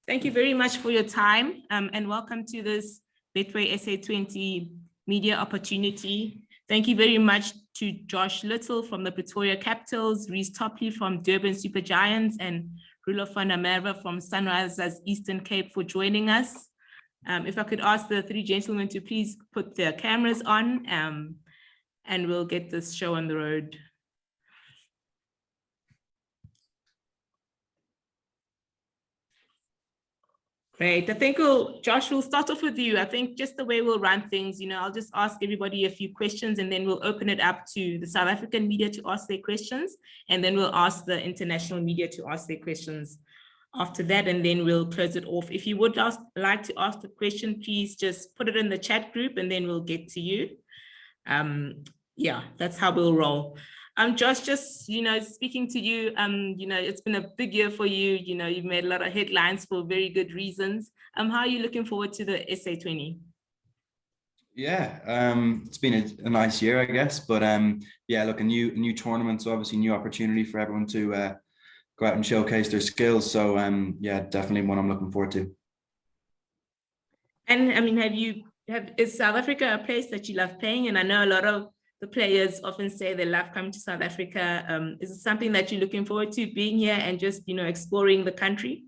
Thank you very much for your time, and welcome to this Betway SA20 media opportunity. Thank you very much to Josh Little from the Pretoria Capitals, REECE TOPLEY from Durban Super Giants, and ROELOF van der Merwe from Sunrisers Eastern Cape for joining us. If I could ask the three gentlemen to please put their cameras on, and we'll get this show on the road. Great. I think Josh, we'll start off with you. I think just the way we'll run things, I'll just ask everybody a few questions and then we'll open it up to the South African media to ask their questions. And then we'll ask the international media to ask their questions after that, and then we'll close it off. If you would like to ask a question, please just put it in the chat group and then we'll get to you. Yeah, that's how we'll roll. Josh, just, speaking to you, it's been a big year for you. You've made a lot of headlines for very good reasons. How are you looking forward to the SA20? Yeah, it's been a nice year, I guess. But yeah, look, a new tournament, so obviously new opportunity for everyone to go out and showcase their skills. So yeah, definitely one I'm looking forward to. And I mean, is South Africa a place that you love playing? And I know a lot of the players often say they love coming to South Africa. Is it something that you're looking forward to, being here and just, exploring the country?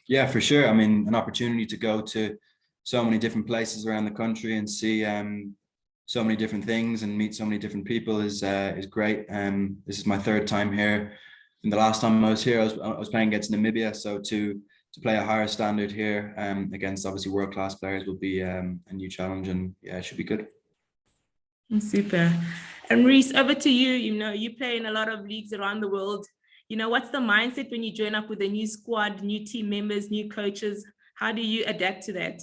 Yeah, for sure. I mean, an opportunity to go to so many different places around the country and see so many different things and meet so many different people is great. This is my third time here. And the last time I was here, I was playing against Namibia. So to play a higher standard here against obviously world-class players will be a new challenge, and yeah, it should be good. Super. And REECE, over to you. You play in a lot of leagues around the world. What's the mindset when you join up with a new squad, new team members, new coaches? How do you adapt to that?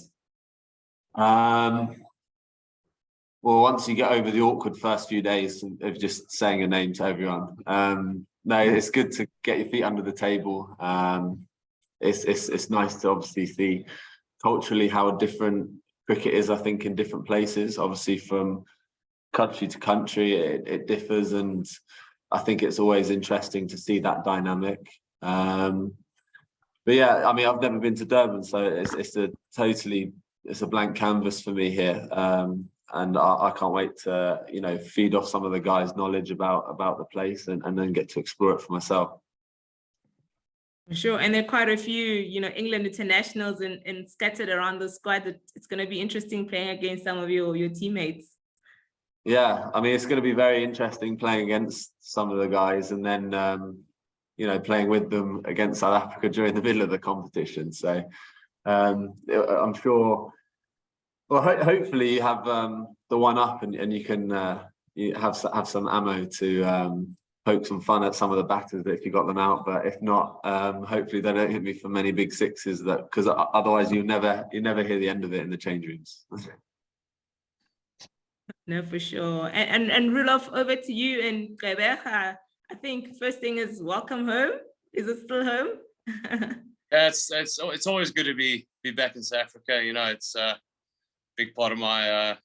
Well, once you get over the awkward first few days of just saying a name to everyone, no, it's good to get your feet under the table. It's nice to obviously see culturally how different cricket is, I think, in different places. Obviously, from country to country, it differs, and I think it's always interesting to see that dynamic. But yeah, I mean, I've never been to Durban, so it's a blank canvas for me here, and I can't wait to feed off some of the guys' knowledge about the place and then get to explore it for myself. Sure, and there are quite a few, England internationals and scattered around the squad. It's going to be interesting playing against some of your teammates. Yeah, I mean, it's going to be very interesting playing against some of the guys and then, playing with them against South Africa during the middle of the competition. So I'm sure, well, hopefully you have the one up and you can you have some ammo to poke some fun at some of the batters if you got them out. But if not, hopefully they don't hit me for many big sixes, because otherwise you never hear the end of it in the change rooms. No, for sure. And ROELOF, over to you. And I think first thing is welcome home. Is it still home? Yeah, it's always good to be back in South Africa. It's a big part of my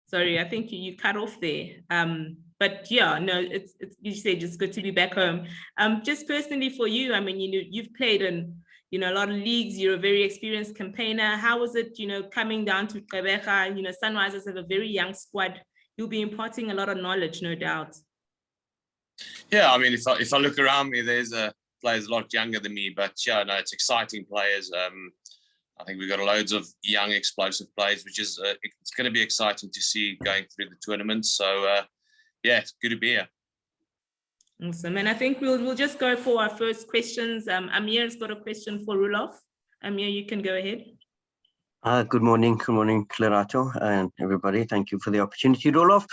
Sorry, I think you cut off there. But yeah, no, it's you said it's good to be back home. Just personally for you, I mean, you've played in a lot of leagues. You're a very experienced campaigner. How was it, coming down to Gqeberha? Sunrisers have a very young squad. You'll be imparting a lot of knowledge, no doubt. Yeah, I mean, if I look around me, there's players a lot younger than me, but yeah, no, it's exciting players. I think we've got loads of young, explosive players, which is it's going to be exciting to see going through the tournament. So yeah, it's good to be here. Awesome, and I think we'll just go for our first questions. Amir's got a question for ROELOF. Amir, you can go ahead. Good morning, Lerato and everybody. Thank you for the opportunity. ROELOF,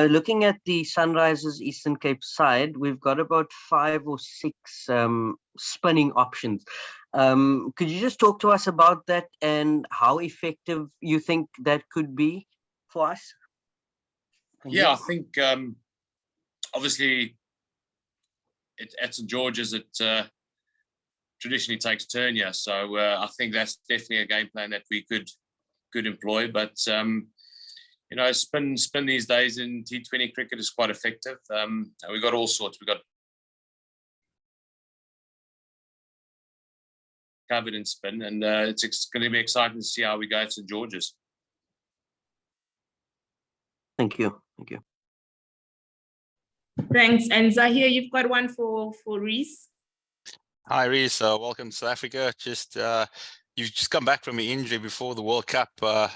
looking at the Sunrisers Eastern Cape side, we've got about 5 or 6 spinning options. Could you just talk to us about that and how effective you think that could be for us? Yeah, I think obviously at St George's it traditionally takes turn here, so I think that's definitely a game plan that we could employ. But you know, spin these days in T20 cricket is quite effective. We got all sorts. We got covered in spin, and it's going to be exciting to see how we go at St George's. Thank you. Thank you. Thanks. And Zahir, you've got one for REECE. Hi, REECE. Welcome to South Africa. You've just come back from an injury before the World Cup.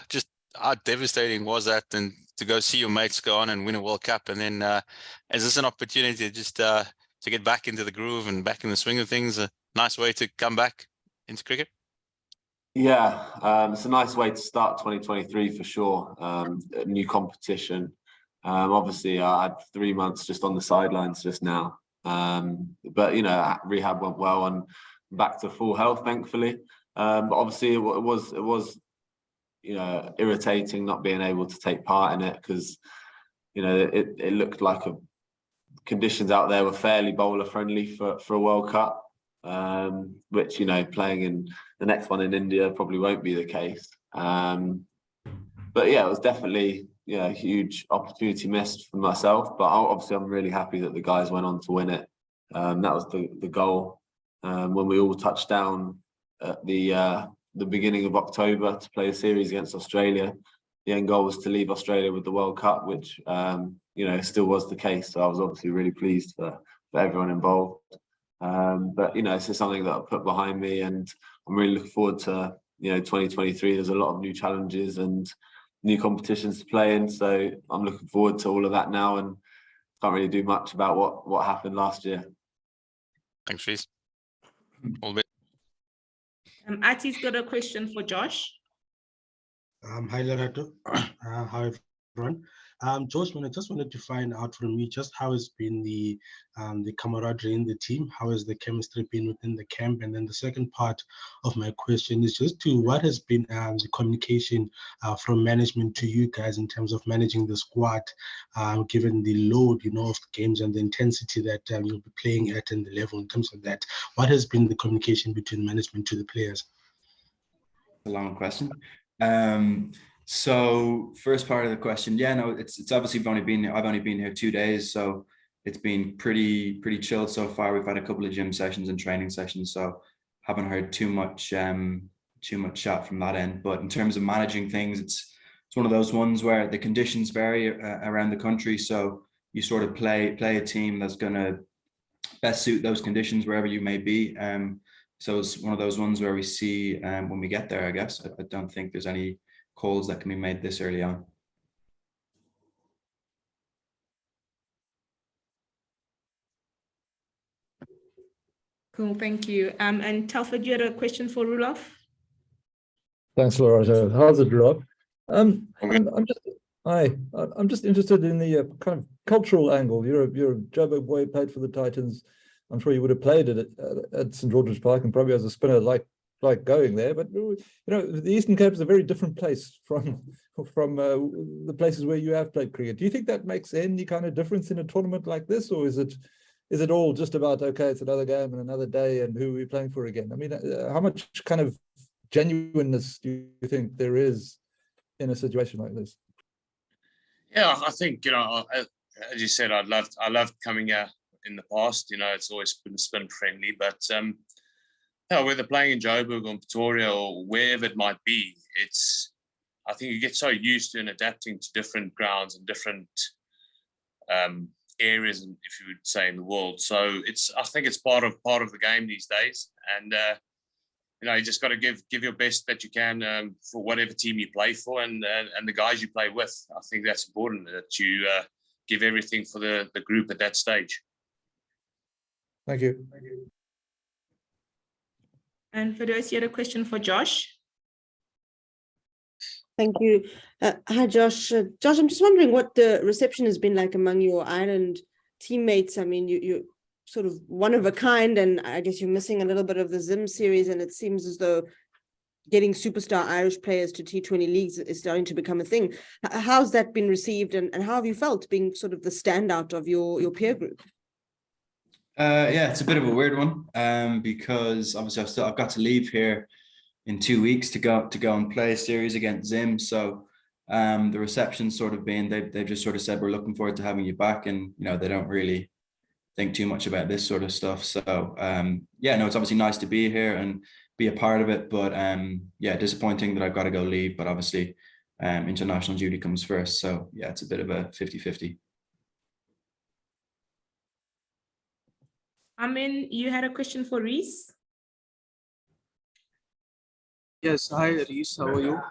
Just how devastating was that, and to go see your mates go on and win a World Cup, and then is this an opportunity just to get back into the groove and back in the swing of things? A nice way to come back into cricket. Yeah, it's a nice way to start 2023 for sure. A new competition. Obviously, I had 3 months just on the sidelines just now, but you know, rehab went well and back to full health, thankfully. But obviously, it was you know, irritating not being able to take part in it, because you know it looked like conditions out there were fairly bowler friendly for a World Cup, which, you know, playing in the next one in India probably won't be the case. But yeah, it was definitely, yeah, a huge opportunity missed for myself. But obviously, I'm really happy that the guys went on to win it. That was the goal. When we all touched down at the beginning of October to play a series against Australia, the end goal was to leave Australia with the World Cup, which you know, still was the case. So I was obviously really pleased for everyone involved. But you know, it's just something that I put behind me, and I'm really looking forward to, you know, 2023. There's a lot of new challenges and new competitions to play in, so I'm looking forward to all of that now, and can't really do much about what happened last year. Thanks, REECE. All the Ati's got a question for Josh. Hi, Lerato. Hi, everyone. Josh, I just wanted to find out from you just how has been the camaraderie in the team, how has the chemistry been within the camp, and then the second part of my question is just to what has been the communication from management to you guys in terms of managing the squad, given the load, you know, of the games and the intensity that you'll be playing at and the level in terms of that. What has been the communication between management to the players? A long question. So first part of the question, yeah, no, it's obviously I've only been here 2 days, so it's been pretty chilled so far. We've had a couple of gym sessions and training sessions, so haven't heard too much chat from that end. But in terms of managing things, it's one of those ones where the conditions vary around the country, so you sort of play a team that's going to best suit those conditions wherever you may be. So it's one of those ones where we see when we get there, I guess. I don't think there's any calls that can be made this early on. Cool, thank you. And Telford, you had a question for ROELOF? Thanks, Laura. How's it, Rob? I'm just interested in the kind of cultural angle. You're a Joburg boy, played for the Titans. I'm sure you would have played it at St George's Park, and probably as a spinner like going there. But you know, the Eastern Cape is a very different place from the places where you have played cricket. Do you think that makes any kind of difference in a tournament like this, or is it all just about, okay, it's another game and another day, and who are we playing for again? I mean, how much kind of genuineness do you think there is in a situation like this? Yeah, I think, you know, as you said, I loved coming out in the past. You know, it's always been spin friendly, but yeah, whether playing in Joburg or Pretoria or wherever it might be, I think you get so used to and adapting to different grounds and different areas, if you would say, in the world. So I think it's part of the game these days, and you know, you just got to give your best that you can for whatever team you play for, and the guys you play with. I think that's important, that you give everything for the group at that stage. Thank you. And for those, you had a question for Josh? Thank you. Hi, Josh. Josh, I'm just wondering what the reception has been like among your Ireland teammates. I mean, you're sort of one of a kind, and I guess you're missing a little bit of the Zim series, and it seems as though getting superstar Irish players to T20 leagues is starting to become a thing. How's that been received, and how have you felt being sort of the standout of your peer group? Yeah, it's a bit of a weird one, because obviously I've got to leave here in 2 weeks to go and play a series against Zim. So The reception's sort of been, they've just sort of said, we're looking forward to having you back. And, you know, they don't really think too much about this sort of stuff. So yeah, no, it's obviously nice to be here and be a part of it, but yeah, disappointing that I've got to go leave, but obviously international duty comes first. So yeah, it's a bit of a 50-50. Amin, you had a question for REECE? Yes, hi REECE, how are you?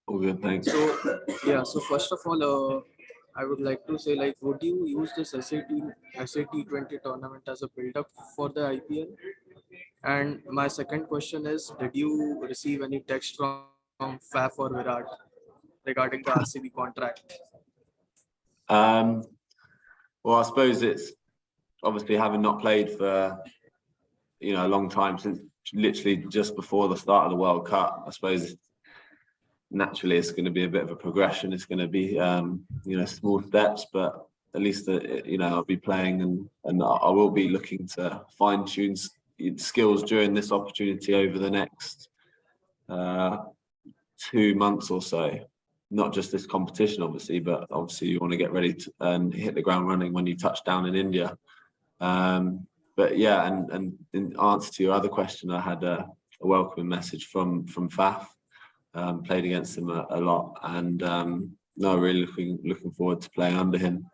All good, thanks. So yeah, so first of all, I would like to say, like, would you use this SA20 tournament as a build-up for the IPL? And my second question is, did you receive any text from Faf or Virat regarding the RCB contract? Well, I suppose it's obviously having not played for, you know, a long time, since literally just before the start of the World Cup. I suppose naturally it's going to be a bit of a progression. It's going to be, you know, small steps, but at least, you know, I'll be playing and I will be looking to fine tune skills during this opportunity over the next 2 months or so. Not just this competition, obviously, but obviously you want to get ready to and hit the ground running when you touch down in India. But yeah, and in answer to your other question, I had a welcoming message from Faf. Played against him a lot, and no, really looking forward to playing under him.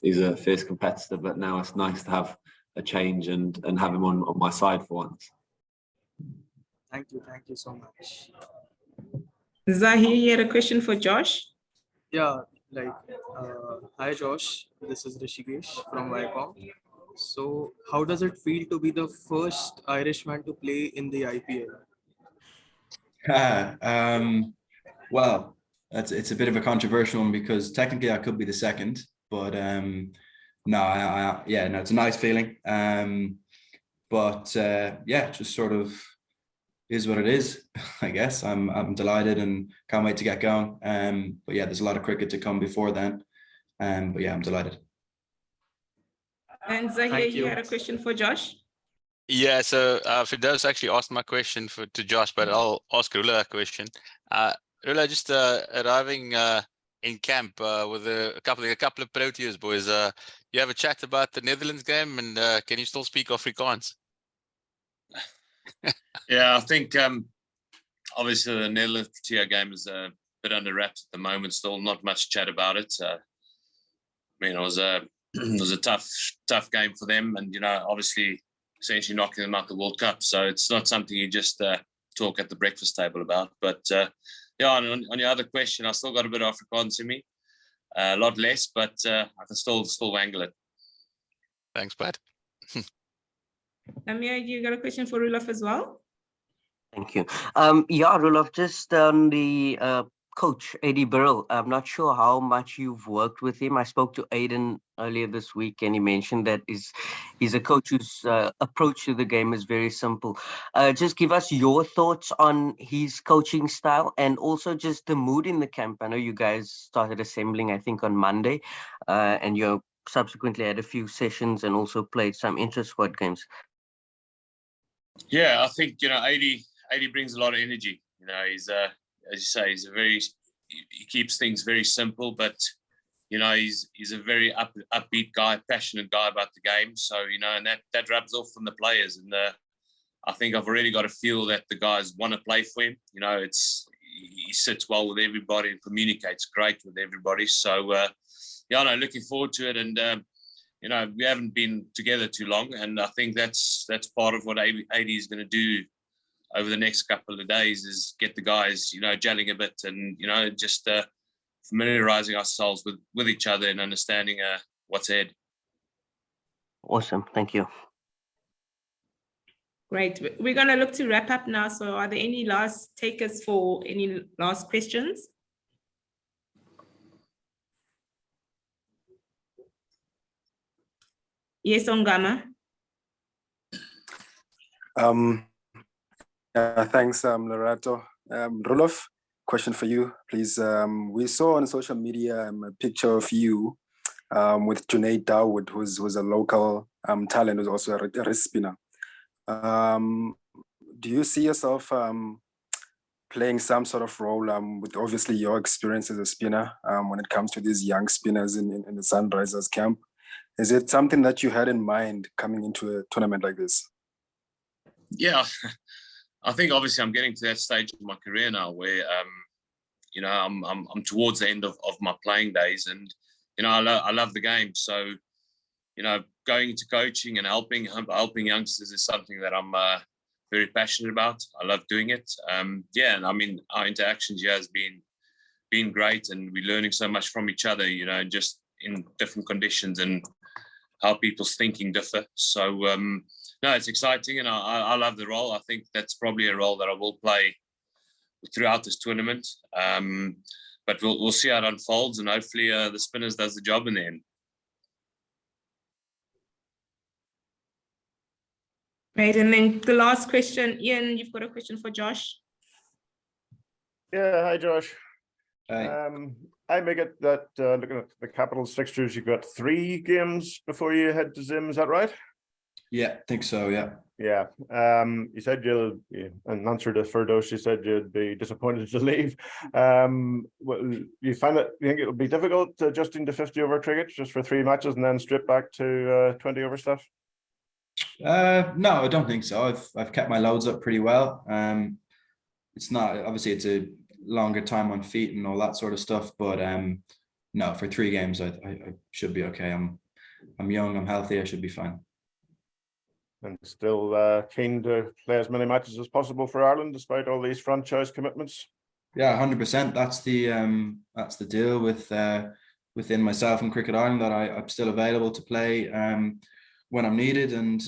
He's a fierce competitor, but now it's nice to have a change and have him on my side for once. Thank you so much. Zahir, you had a question for Josh? Yeah, like, hi Josh, this is Rishikesh from Viacom. So how does it feel to be the first Irishman to play in the IPL? Well, it's a bit of a controversial one because technically I could be the second, but no, yeah, no, it's a nice feeling. But yeah, just sort of is what it is, I guess. I'm delighted and can't wait to get going. But yeah, there's a lot of cricket to come before then. But yeah, I'm delighted. And Zahir, you had a question for Josh? Yeah, so Firdaus actually asked my question to Josh, but I'll ask Rula a question. Rula, just arriving in camp with a couple of Proteas boys. You have a chat about the Netherlands game, and can you still speak Afrikaans? Yeah, I think obviously the Netherlands Protea game is a bit under wraps at the moment. Still not much chat about it. I mean, it was a tough game for them, and you know, obviously essentially knocking them out the World Cup. So it's not something you just talk at the breakfast table about. But yeah, on your other question, I still got a bit of Afrikaans in me, a lot less, but I can still wangle it. Thanks, Pat. Amir, you got a question for ROELOF as well? Thank you. Yeah, Roelof, just on the coach, Eddie Burrell, I'm not sure how much you've worked with him. I spoke to Aiden earlier this week, and he mentioned that he's a coach whose approach to the game is very simple. Just give us your thoughts on his coaching style and also just the mood in the camp. I know you guys started assembling, I think, on Monday, and you subsequently had a few sessions and also played some inter-squad games. Yeah, I think, you know, 80 brings a lot of energy. You know, he's as you say, he keeps things very simple, but you know, he's a very upbeat guy, passionate guy about the game. So, you know, and that rubs off from the players. And I think I've already got a feel that the guys want to play for him. You know, he sits well with everybody and communicates great with everybody. So yeah, no, looking forward to it. And you know, we haven't been together too long, and I think that's part of what AD is going to do over the next couple of days, is get the guys, you know, gelling a bit and, you know, just familiarizing ourselves with each other and understanding what's ahead. Awesome. Thank you. Great. We're going to look to wrap up now. So are there any last takers for any last questions? Yes, Ongama. Thanks, Lorato. ROELOF, question for you, please. We saw on social media a picture of you with Junaid Dawood, who's a local talent, who's also a wrist spinner. Do you see yourself playing some sort of role with obviously your experience as a spinner when it comes to these young spinners in the Sunrisers camp. Is it something that you had in mind coming into a tournament like this? Yeah, I think obviously I'm getting to that stage of my career now where, you know, I'm towards the end of my playing days, and, you know, I love the game. So, you know, going into coaching and helping youngsters is something that I'm very passionate about. I love doing it. Yeah, and I mean, our interactions here has been great, and we're learning so much from each other, you know, just in different conditions and how people's thinking differ. So, no, it's exciting, and I love the role. I think that's probably a role that I will play throughout this tournament. But we'll see how it unfolds, and hopefully the spinners does the job in the end. Right, and then the last question, Ian, you've got a question for Josh? Yeah, hi Josh. Hi. I make it that looking at the Capitals fixtures, you've got 3 games before you head to Zim, is that right? Yeah, I think so, yeah. Yeah. You said in answer to Ferdosh, you said you'd be disappointed to leave. You find it, you think it'll be difficult adjusting to 50 over cricket just for 3 matches and then straight back to 20 over stuff? No, I don't think so. I've kept my loads up pretty well. It's not, obviously it's a longer time on feet and all that sort of stuff, but no, for 3 games I should be okay. I'm young, I'm healthy, I should be fine. And still keen to play as many matches as possible for Ireland despite all these franchise commitments? Yeah, 100%. That's the deal with within myself and Cricket Ireland, that I'm still available to play when I'm needed, and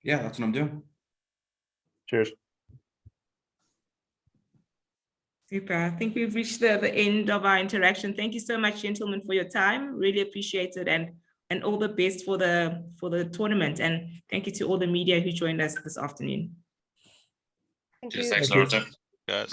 yeah, that's what I'm doing. Cheers. Super. I think we've reached the end of our interaction. Thank you so much, gentlemen, for your time. Really appreciate it, and all the best for the tournament. And thank you to all the media who joined us this afternoon. Thank Cheers, you. thanks, Loretta. Guys.